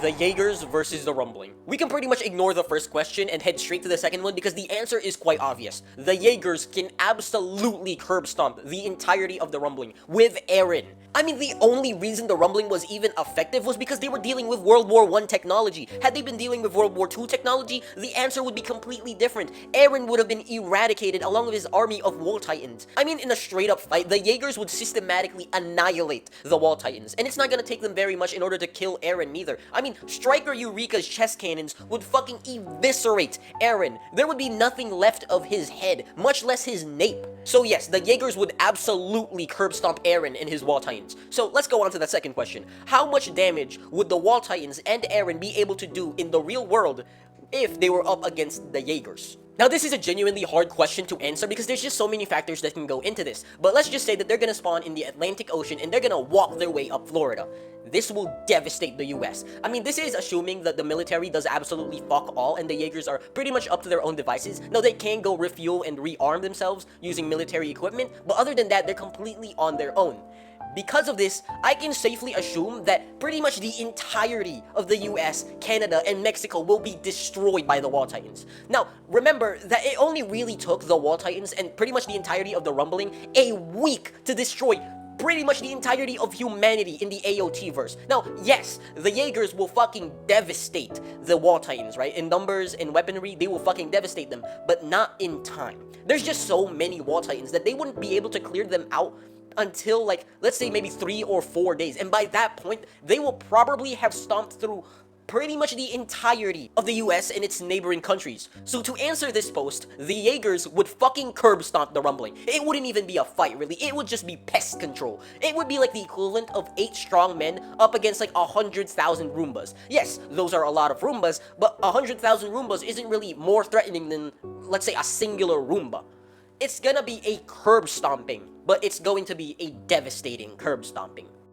the Jaegers versus the Rumbling. We can pretty much ignore the first question and head straight to the second one because the answer is quite obvious. The Jaegers can absolutely curb stomp the entirety of the Rumbling with Eren. I mean, the only reason the Rumbling was even effective was because they were dealing with World War I technology. Had they been dealing with World War II technology, the answer would be completely different. Eren would have been eradicated along with his army of Wall Titans. I mean, in a straight up fight, the Jaegers would systematically annihilate the Wall Titans, and it's not gonna take them very much in order to kill Eren neither. I mean, Striker Eureka's chest cannons would fucking eviscerate Eren. There would be nothing left of his head, much less his nape. So yes, the Jaegers would absolutely curb stomp Eren and his Wall Titans. So let's go on to the second question. How much damage would the Wall Titans and Eren be able to do in the real world if they were up against the Jaegers? Now, this is a genuinely hard question to answer because there's just so many factors that can go into this. But let's just say that they're gonna spawn in the Atlantic Ocean and they're gonna walk their way up Florida. This will devastate the US. I mean, this is assuming that the military does absolutely fuck all and the Jaegers are pretty much up to their own devices. Now, they can go refuel and rearm themselves using military equipment, but other than that, they're completely on their own. Because of this, I can safely assume that pretty much the entirety of the US, Canada, and Mexico will be destroyed by the Wall Titans. Now, remember that it only really took the Wall Titans and pretty much the entirety of the Rumbling a week to destroy pretty much the entirety of humanity in the AOT verse. Now, yes, the Jaegers will fucking devastate the Wall Titans, right? In numbers and weaponry, they will fucking devastate them, but not in time. There's just so many Wall Titans that they wouldn't be able to clear them out until, like, let's say maybe 3 or 4 days. And by that point, they will probably have stomped through pretty much the entirety of the US and its neighboring countries. So to answer this post, the Jaegers would fucking curb stomp the Rumbling. It wouldn't even be a fight, really. It would just be pest control. It would be like the equivalent of 8 strong men up against like 100,000 Roombas. Yes, those are a lot of Roombas, but 100,000 Roombas isn't really more threatening than, let's say, a singular Roomba. It's gonna be a curb stomping, but it's going to be a devastating curb stomping.